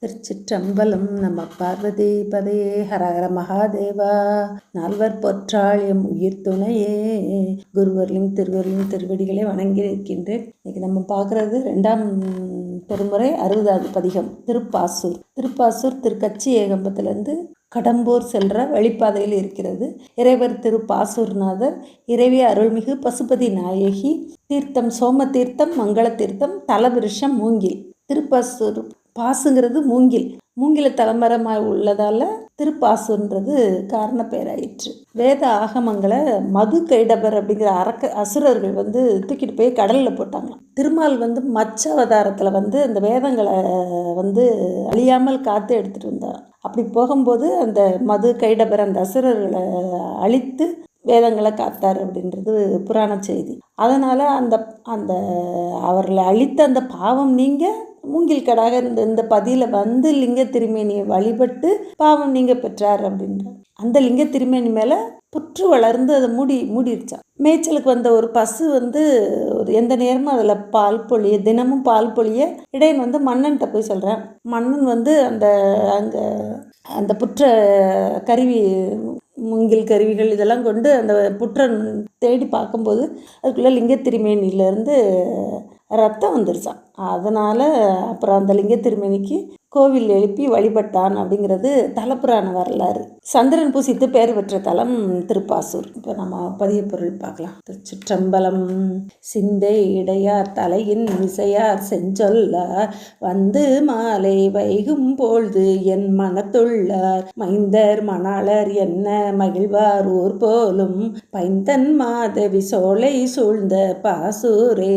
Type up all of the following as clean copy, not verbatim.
திருச்சிற்றம்பலம். நம்ம பார்வதி பதையே ஹரஹர மகாதேவா. நால்வர் பொற்றாள் எம் உயிர் துணையே. குருவர்லிங் திருவர்லிங் திருவடிகளை வணங்கி இருக்கின்றேன். இன்னைக்கு நம்ம பார்க்குறது 2ஆம் திருமுறை 60வது பதிகம் திருப்பாசூர். திருப்பாசூர் திருக்கச்சி ஏகம்பத்திலேருந்து கடம்பூர் செல்ற வழிப்பாதையில் இருக்கிறது. இறைவர் திருப்பாசூர்நாதர், இறைவி அருள்மிகு பசுபதி நாயகி, தீர்த்தம் சோம தீர்த்தம், மங்கள தீர்த்தம், தலவிருஷம் மூங்கில். திருப்பாசூர் பாசுங்கிறது மூங்கில தலைமரமாக உள்ளதால் திருப்பாசுன்றது காரண பெயராயிற்று. வேத ஆகமங்களை மது கைடபர் அப்படிங்கிற அசுரர்கள் தூக்கிட்டு போய் கடலில் போட்டாங்க. திருமால் மச்ச அவதாரத்தில் அந்த வேதங்களை அழியாமல் காத்து எடுத்துகிட்டு வந்தார். அப்படி போகும்போது அந்த மது கைடபர் அந்த அசுரர்களை அழித்து வேதங்களை காத்தார் அப்படின்றது புராண செய்தி. அதனால் அந்த அவர்களை அழித்த அந்த பாவம் நீங்க மூங்கில் கடாக இந்த பதியில் லிங்க திருமேனியை வழிபட்டு பாவம் நீங்க பெற்றார் அப்படின்றார். அந்த லிங்க திருமேனி மேலே புற்று வளர்ந்து அதை மூடிடுச்சான். மேய்ச்சலுக்கு வந்த ஒரு பசு ஒரு எந்த நேரமும் அதில் பால் பொழிய, தினமும் பால் பொழிய இடையன் மன்னன்கிட்ட போய் சொல்கிறேன். மன்னன் அங்கே அந்த புற்ற கருவி, மூங்கில் கருவிகள் இதெல்லாம் கொண்டு அந்த புற்றை தேடி பார்க்கும்போது அதுக்குள்ளே லிங்க திருமேனியிலேருந்து ரத்தம் வந்துருச்சான். அதனால் அப்புறம் அந்த லிங்க திருமேனிக்கு கோவில் எழுப்பி வழிபட்டான் அப்படிங்கிறது தலப்புராண வரலாறு. சந்திரன் பூசித்து பெயர் பெற்ற தலம் திருப்பாசூர். இப்போ நம்ம பதிய பொருள் பார்க்கலாம். திருச்சிற்றம்பலம். சிந்தை இடையார் தலையின் மிசையார் செஞ்சொல்லார் வந்து மாலை வைகும் பொழுது என் மனத்துள்ளார் மைந்தர் மணாளர் என்ன மகிழ்வார் ஊர் போலும் பைந்தன் மாதவி சோலை சூழ்ந்த பாசூரே.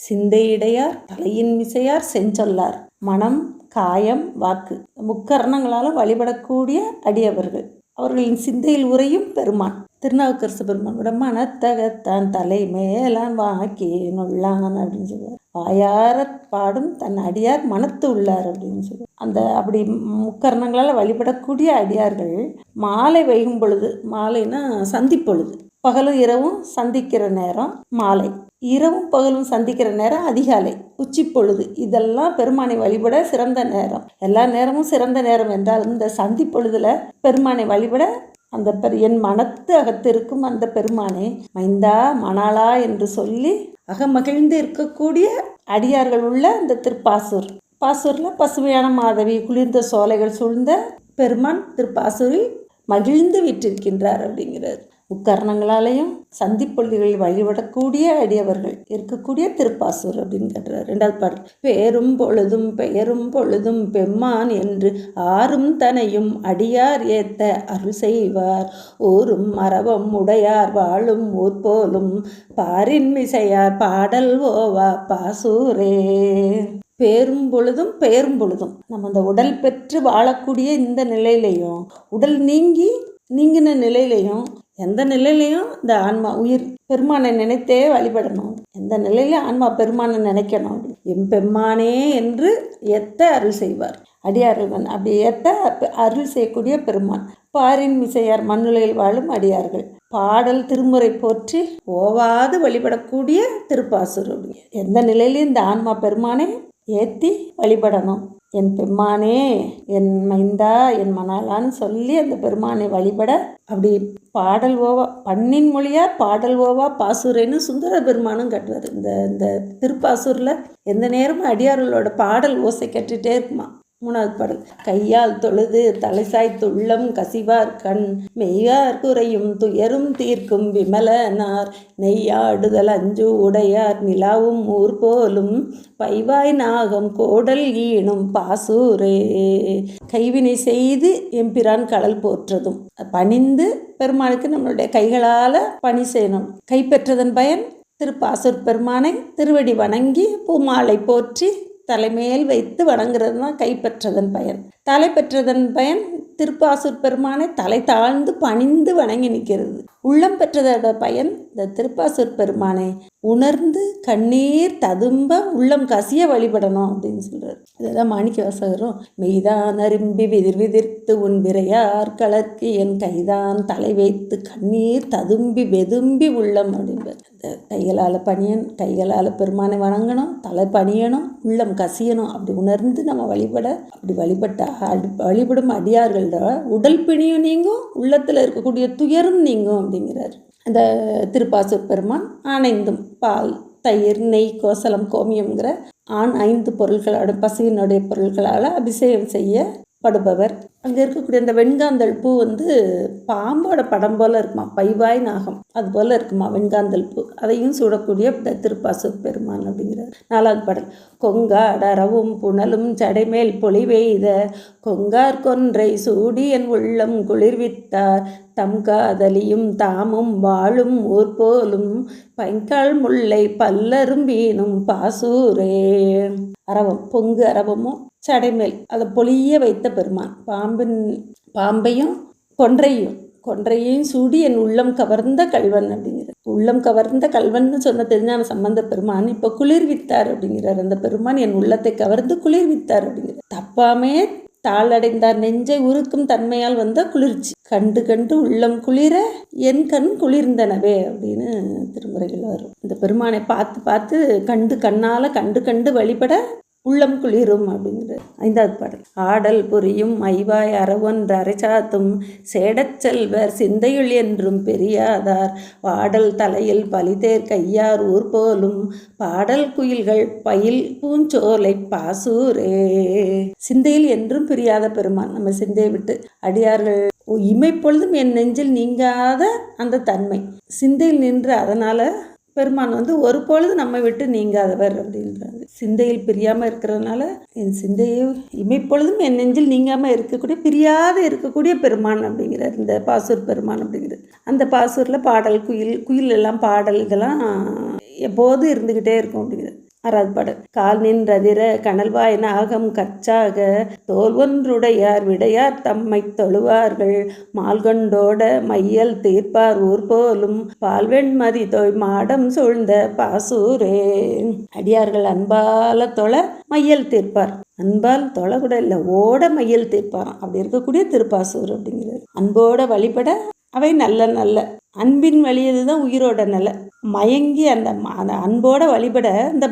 சிந்தையிடையார் தலையின் மிசையார் செஞ்சொல்லார். மனம், காயம், வாக்கு முக்கரணங்களால் வழிபடக்கூடிய அடியவர்கள். அவர்களின் சிந்தையில் உரையும் பெருமான் திருநாவுக்கரசு பெருமானோட மனத்தகத்தான் தலை மேலான் வாக்கி நுள்ளான் அப்படின்னு சொல்லுவார். வாயார பாடும் தன் அடியார் மனத்து உள்ளார் அப்படின்னு சொல்லுவார். அப்படி முக்கரணங்களால் வழிபடக்கூடிய அடியார்கள் மாலை வைகும் பொழுது, மாலைன்னா சந்திப்பொழுது, பகலும் இரவும் சந்திக்கிற நேரம் மாலை, இரவும் பகலும் சந்திக்கிற நேரம் அதிகாலை, உச்சி பொழுது, இதெல்லாம் பெருமானை வழிபட சிறந்த நேரம். எல்லா நேரமும் சிறந்த நேரம் என்றால் இந்த சந்தி பொழுதுல பெருமானை வழிபட அந்த என் மனத்து அகத்திருக்கும் அந்த பெருமானே மைந்தா மணாளா என்று சொல்லி அகமகிழ்ந்து இருக்கக்கூடிய அடியார்கள் உள்ள இந்த திருப்பாசூர். பாசூரில் பசுமையான மாதவி, குளிர்ந்த சோலைகள் சூழ்ந்த பெருமான் திருப்பாசூரில் மகிழ்ந்து விட்டிருக்கின்றார் அப்படிங்கிறார். முக்கரணங்களாலேயும் சந்திப்பொழிகளில் வழிபடக்கூடிய அடியவர்கள் இருக்கக்கூடிய திருப்பாசூர் அப்படின்னு கேட்டுறார். 2வது பாடல். பேரும் பொழுதும் பெயரும் பொழுதும் பெம்மான் என்று ஆறும் தனையும் அடியார் ஏத்த அருள் செய்வார் ஊரும் மரபம் உடையார் வாழும் ஊர் போலும் பாரின் மிசையார் பாடல் ஓவா பாசூரே. பேரும் பொழுதும் பெயரும் பொழுதும் நம்ம அந்த உடல் பெற்று வாழக்கூடிய இந்த நிலையிலையும், உடல் நீங்கின நிலையிலையும், எந்த நிலையிலையும் இந்த ஆன்மா உயிர் பெருமானை நினைத்தே வழிபடணும். எந்த நிலையிலையும் ஆன்மா பெருமானை நினைக்கணும். எம் பெம்மானே என்று ஏத்த அருள் செய்வார் அடியார்கள். அப்படி ஏத்த அருள் செய்யக்கூடிய பெருமான். பாரின் மிசையார் மண்ணுலையில் வாழும் அடியார்கள். பாடல் திருமுறை போற்றி ஓவாது வழிபடக்கூடிய திருப்பாசூர். எந்த நிலையிலையும் இந்த ஆன்மா பெருமானை ஏற்றி வழிபடணும். என் பெம்மானே, என் மைந்தா, என் மணாலான்னு சொல்லி அந்த பெருமானை வழிபட அப்படி பாடல் ஓவா, பண்ணின் மொழியார் பாடல் ஓவா பாசூரேன்னு சுந்தர பெருமானும் கட்டுவார். இந்த திருப்பாசூரில் எந்த நேரமும் அடியார்களோட பாடல் ஓசை கட்டுகிட்டே இருக்குமா. 3வது பாடல். கையால் தொழுது தலைசாய்த்து உள்ளம் கசிவார் கண் மெய்யார் குறையும் துயரும் தீர்க்கும் விமலனார் நெய்யாடுதல் அஞ்சு உடையார் நிலாவும் ஊர் போலும் பைவாய் நாகம் கோடல் ஈணும் பாசூரே. கைவினை செய்து எம்பிரான் கடல் போற்றதும் பணிந்து பெருமானுக்கு நம்மளுடைய கைகளால் பணி செய்யணும். கைப்பற்றதன் பயன் திருப்பாசூர் பெருமானை திருவடி வணங்கி பூமாலை போற்றி தலைமேல் வைத்து வணங்குறது தான் கைப்பற்றதன் பயன். தலை பெற்றதன் பயன் திருப்பாசூர் பெருமானை தலை தாழ்ந்து பணிந்து வணங்கி நிற்கிறது. உள்ளம் பெற்றதோட பயன் இந்த திருப்பாசூர் பெருமானை உணர்ந்து கண்ணீர் ததும்ப உள்ளம் கசிய வழிபடணும் அப்படின்னு சொல்றாரு. இதுதான் மாணிக்க வாசகரும் மெய்தான் அரும்பி விதிர்விதிர்த்து உன் விரையார் கலர்க்கு என் கைதான் தலை வைத்து கண்ணீர் ததும்பி வெதும்பி உள்ளம் அப்படின்பார். கைகளால் கைகளால் பெருமானை வணங்கணும், தலை பணியணும், உள்ளம் கசியணும். அப்படி உணர்ந்து நம்ம அப்படி வழிபடும் அடியார்களோட உடல் பிணியும் நீங்கும், உள்ளத்தில் இருக்கக்கூடிய துயரும் நீங்கும் அப்படிங்கிறார் அந்த திருப்பாசூர் பெருமான். ஆனைந்தும் பால், தயிர், நெய், கோசலம், கோமியம்ங்கிற 5 பொருட்களோட பசுவினுடைய பொருட்களால் அபிஷேகம் செய்யப்படுபவர். அங்கே இருக்கக்கூடிய அந்த வெண்காந்தல் பூ பாம்போட படம் போல் இருக்குமா, பைவாய் நாகம் அது போல் இருக்குமா வெண்காந்தல் பூ. அதையும் சூடக்கூடிய திருப்பாசூர் பெருமான் அப்படிங்கிறார். 4வது பாடல். கொங்காட அரவும் புனலும் சடைமேல் பொலிவெய்த கொங்கார் கொன்றை சூடி என் உள்ளம் குளிர்வித்தார் தம் காதலியும் தாமும் வாழும் ஊர் போலும் பைங்கால் முல்லை பல்லரும் வீணும் பாசூரே. அரவம், பொங்கு அரவமும் சடைமேல் அதை பொலிய வைத்த பெருமான். பாம்பையும் கொன்றையையும் சூடி என் உள்ளம் கவர்ந்த கல்வன் அப்படிங்கிறார். உள்ளம் கவர்ந்த கல்வன்னு சொன்ன திருஞான சம்பந்த பெருமான் இப்போ குளிர்வித்தார் அப்படிங்கிறார். அந்த பெருமான் என் உள்ளத்தை கவர்ந்து குளிர்வித்தார் அப்படிங்கிறார். தப்பாமே தாளடைந்தார் நெஞ்சை உருக்கும் தன்மையால் வந்த குளிர்ச்சி. கண்டு உள்ளம் குளிர என் கண் குளிர்ந்தனவே அப்படின்னு திருமுறைகள் வரும். இந்த பெருமானை பார்த்து கண்ணால் கண்டு வழிபட உள்ளம் குளிரும் அப்படிங்கிறது. 5வது பாடல். ஆடல் புரியும் ஐவாய் அறவொன்று அரைச்சாத்தும் சேடச் செல்வர் சிந்தையுள் என்றும் பெரியாதார் வாடல் தலையில் பலிதேர் கையார் ஊர் போலும் பாடல் குயில்கள் பயில் பூஞ்சோலை பாசூரே. சிந்தையில் என்றும் பிரியாத பெருமான். நம்ம சிந்தையை விட்டு அடியார்கள் இமைப்பொழுதும் என் நெஞ்சில் நீங்காத அந்த தன்மை சிந்தையில் நின்று, அதனால் பெருமான் ஒரு பொழுது நம்மை விட்டு நீங்காதவர் அப்படின்றாங்க. சிந்தையில் பிரியாமல் இருக்கிறதுனால என் சிந்தையை இமைப்பொழுதும் என் நெஞ்சில் நீங்காமல் இருக்கக்கூடிய பெருமான் அப்படிங்கிறார் இந்த பாசூர் பெருமான் அப்படிங்கிறது. அந்த பாசூரில் பாடல், குயில் எல்லாம் பாடல் இதெல்லாம் எப்போது இருந்துக்கிட்டே இருக்கும் அப்படிங்கிறது. 6வது பாடல். கால் நின்றதிர கனல்வாய் நாகம் கச்சாக தோல் ஒன்றுடையார் விடையார் தம்மை தொழுவார்கள் மால்கொண்டோட மையல் தீர்ப்பார் ஊர் போலும் பால்வெண்மதி தோய் மாடம் சூழ்ந்த பாசூரே. அடியார்கள் அன்பால தொழ மையல் தீர்ப்பார். அன்பால் தொலை கூட இல்லை, ஓட மையல் தீர்ப்பாராம். அப்படி இருக்கக்கூடிய திருப்பாசூர் அப்படிங்கிறது. அன்போட வழிபட அவை நல்ல அன்பின் வழியது தான் உயிரோட நல்ல மயங்கி அந்த அன்போட வழிபட இந்த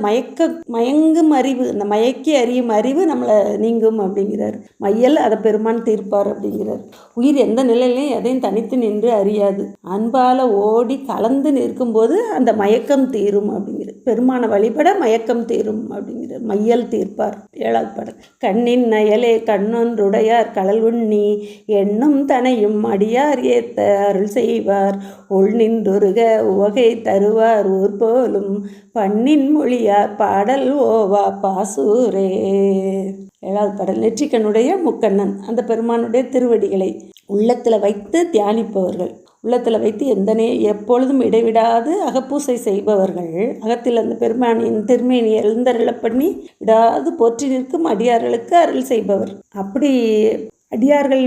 மயங்கும் அறிவு, இந்த மயக்கி அறியும் அறிவு நம்மளை நீங்கும் அப்படிங்கிறார். மையல் அதை பெருமான் தீர்ப்பார் அப்படிங்கிறார். உயிர் எந்த நிலையிலையும் எதையும் தனித்து நின்று அறியாது. அன்பால் ஓடி கலந்து நிற்கும்போது அந்த மயக்கம் தீரும் அப்படிங்கிறார். பெருமானை வழிபட மயக்கம் தீரும் அப்படிங்கிறார். மையல் தீர்ப்பார். 7வது பாடல். கண்ணின் நயலே கண்ணொன்றுடையார் கடல் உண்ணி எண்ணும் தனையும் அடியார் ஏத்த அருள் செய்வார் உள் நின்றுருக உவகை தருவார் ஊர் போலும் பண்ணின் மொழியார் பாடல் ஓவா பாசூரே. 7வது பாடல். நெற்றிக்கண்ணுடைய முக்கண்ணன் அந்த பெருமானுடைய திருவடிகளை உள்ளத்தில் வைத்து தியானிப்பவர்கள், உள்ளத்தில் வைத்து எப்பொழுதும் இடைவிடாது அகப்பூசை செய்பவர்கள், அகத்தில் அந்த பெருமானின் திருமேனி எழுந்தருள பண்ணி விடாது போற்றி நிற்கும் அடியார்களுக்கு அருள் செய்பவர். அப்படி அடியார்கள்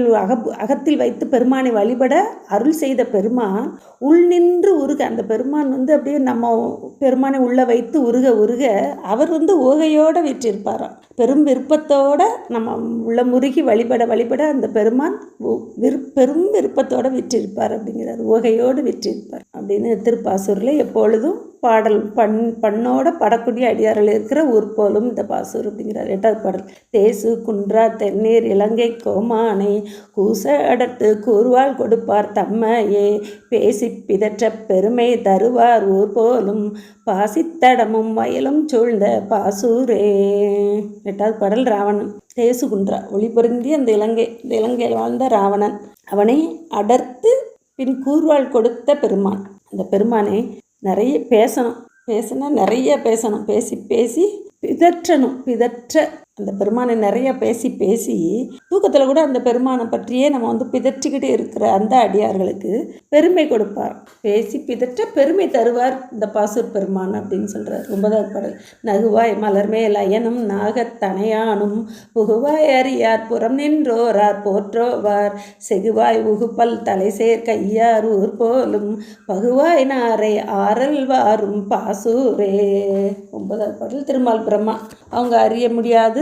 அகத்தில் வைத்து பெருமானை வழிபட அருள் செய்த பெருமான் உள் நின்று உருக, அந்த பெருமான் அப்படியே நம்ம பெருமானை உள்ள வைத்து உருக அவர் ஓகையோடு விற்றிருப்பாராம். பெரும் விருப்பத்தோடு நம்ம உள்ள முருகி வழிபட அந்த பெருமான் பெரும் விருப்பத்தோடு விற்றிருப்பார் அப்படிங்கிறார். ஓகையோடு விற்றிருப்பார் அப்படின்னு திருப்பாசூரில் எப்பொழுதும் பாடல் பண்ணோட படக்கூடிய அடியார்கள் இருக்கிற ஊர் போலும் இந்த பாசூர் அப்படிங்கிறார். 8வது பாடல். தேசு குன்றா தென்னீர் இலங்கை கோமானை கூச அடர்த்து கூறுவாள் கொடுப்பார் தம்மையே பேசி பிதற்ற பெருமை தருவார் ஊர் போலும் பாசித்தடமும் வயலும் சூழ்ந்த பாசூரே. 8வது பாடல். ராவணன். தேசு குன்றா ஒளி பொருந்தி அந்த இலங்கையில் வாழ்ந்த ராவணன், அவனை அடர்த்து பின் கூறுவாள் கொடுத்த பெருமான். அந்த பெருமானை நிறைய நிறைய பேசணும், பேசி பிதற்ற அந்த பெருமானை நிறைய பேசி தூக்கத்தில் கூட அந்த பெருமானை பற்றியே நம்ம பிதற்றிக்கிட்டு இருக்கிற அந்த அடியார்களுக்கு பெருமை கொடுப்பார். பேசி பிதற்ற பெருமை தருவார் இந்த பாசூர் பெருமான் அப்படின்னு சொல்கிறார். 9வது பாடல். நகுவாய் மலர்மேல் அயனும் நாகத்தனையானும் புகுவாய் அறியார் புறம் நின்றோரார் போற்றோவார் செகுவாய் உகுப்பல் தலைசேர் கையார் ஊர் போலும் பகுவாய் நாரை ஆரல் வாரும் பாசூரே. 9வது பாடல். திருமால் பிரம்மா அவங்க அறிய முடியாது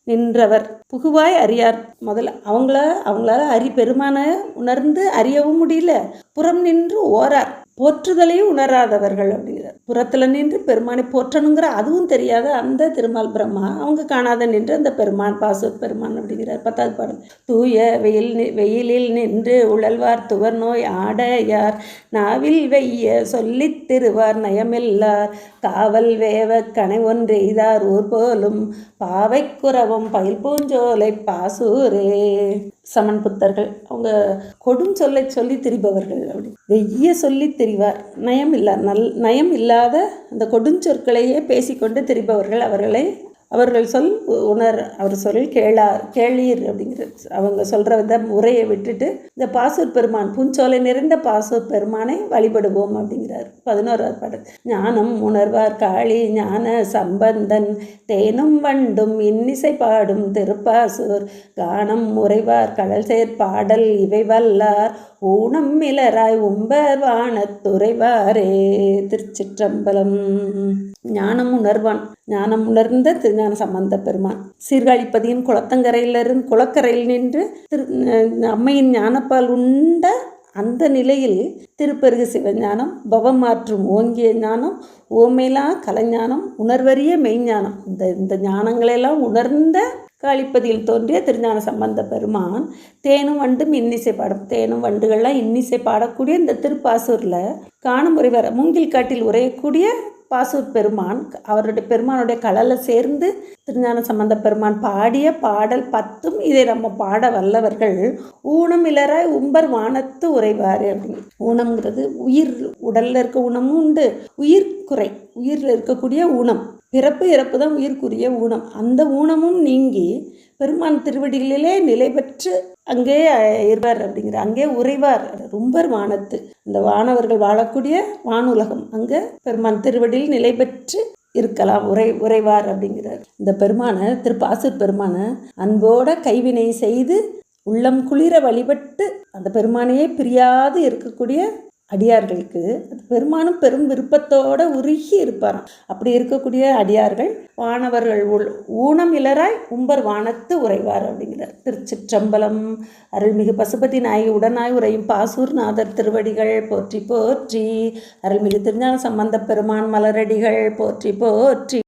நின்றவர் புகுவாய் அறியார். முதல்ல அவங்களால பெருமான உணர்ந்து அறியவும் முடியல, புறம் நின்று ஓரார் போற்றுதலையும் உணராதவர்கள் அப்படிங்கிறார். புறத்தில் நின்று பெருமானை போற்றணுங்கிற அதுவும் தெரியாத அந்த திருமால் பிரம்மா அவங்க காணாத நின்று அந்த பெருமான் பாசூர் பெருமான் அப்படிங்கிறார் 10வது பாடல். தூய வெயிலில் நின்று உழல்வார் துவர் நோய் ஆட யார் நாவில் வெய்ய சொல்லித் திருவார் நயமில்லார் காவல் வேவ கனை ஒன்றெய்தார் ஊர் போலும் பாவை குறவும் பயில் பூஞ்சோலை பாசூரே. சமன் புத்தர்கள் அவங்க கொடும் சொல்லை சொல்லி திரிபவர்கள். அப்படி வெய்ய சொல்லி திரிவார் நயம் இல்லாத அந்த கொடுஞ்சொற்களையே பேசிக்கொண்டு திரிபவர்கள். அவர்கள் சொல் அவர் சொல் கேளீர் அப்படிங்கிறது. அவங்க சொல்கிற இந்த முறையை விட்டுட்டு இந்த பாசூர் பெருமான் பூஞ்சோலை நிறைந்த பாசூர் பெருமானை வழிபடுவோம் அப்படிங்கிறார். 11வது பாடல். ஞானம் உணர்வார் காளி ஞான சம்பந்தன் தேனும் வண்டும் இன்னிசை பாடும் திருப்பாசூர் கானம் முறைவார் கடல் சேர் பாடல் இவை வல்லார் ஊனம் மிளராய் உம்பர் வானத்துறைவாரே. திருச்சிற்றம்பலம். ஞானம் உணர்ந்த திருஞான சம்பந்த பெருமான் சீர்காழிப்பதியின் குளக்கரையில் நின்று அம்மையின் ஞானப்பால் உண்ட அந்த நிலையில் திருப்பெருகு சிவஞானம் பவமாற்றும் ஓங்கிய ஞானம் ஓமையிலா கலைஞானம் உணர்வறிய மெய்ஞானம் இந்த ஞானங்களெல்லாம் உணர்ந்த காளிப்பதியில் தோன்றிய திருஞான சம்பந்த பெருமான் தேனும் வண்டும் இன்னிசை பாடும். தேனும் வண்டுகள்லாம் இன்னிசை பாடக்கூடிய இந்த திருப்பாசூரில் காணும் உறைவார் மூங்கில் காட்டில் உரையக்கூடிய பாசூர் பெருமான் அவருடைய பெருமானுடைய கடலை சேர்ந்து திருஞான சம்பந்த பெருமான் பாடிய பாடல் 10ம் இதை நம்ம பாட வல்லவர்கள் ஊனம் இலராய் உம்பர் வானத்து உறைவாரு அப்படின்னு. ஊனம்ங்கிறது உயிர், உடலில் இருக்க ஊனமும் உண்டு, உயிரில் இருக்கக்கூடிய ஊனம். பிறப்பு இறப்பு தான் உயிர்க்குரிய ஊனம். அந்த ஊனமும் நீங்கி பெருமான் திருவடிகளிலே நிலை பெற்று அங்கே இருப்பார் அப்படிங்கிற, அங்கே உறைவார். உம்பர் வானத்து, இந்த வானவர்கள் வாழக்கூடிய வானுலகம், அங்கே பெருமான் திருவடியில் நிலை பெற்று இருக்கலாம், உறைவார் அப்படிங்கிறார். இந்த பெருமானை திருப்பாசூர் பெருமானை அன்போட கைவினை செய்து உள்ளம் குளிர வழிபட்டு அந்த பெருமானையே பிரியாது இருக்கக்கூடிய அடியார்களுக்கு அது பெருமானும் பெரும் விருப்பத்தோடு உருகி இருப்பாராம். அப்படி இருக்கக்கூடிய அடியார்கள் வானவர்கள் ஊனம் இலராய் உம்பர் வானத்து உறைவார் அப்படிங்கிறார். திருச்சிற்றம்பலம். அருள்மிகு பசுபதி நாயகி உடனாய் உரையும் பாசூர் நாதர் திருவடிகள் போற்றி போற்றி. அருள்மிகு திருஞான சம்பந்த பெருமான் மலரடிகள் போற்றி போற்றி.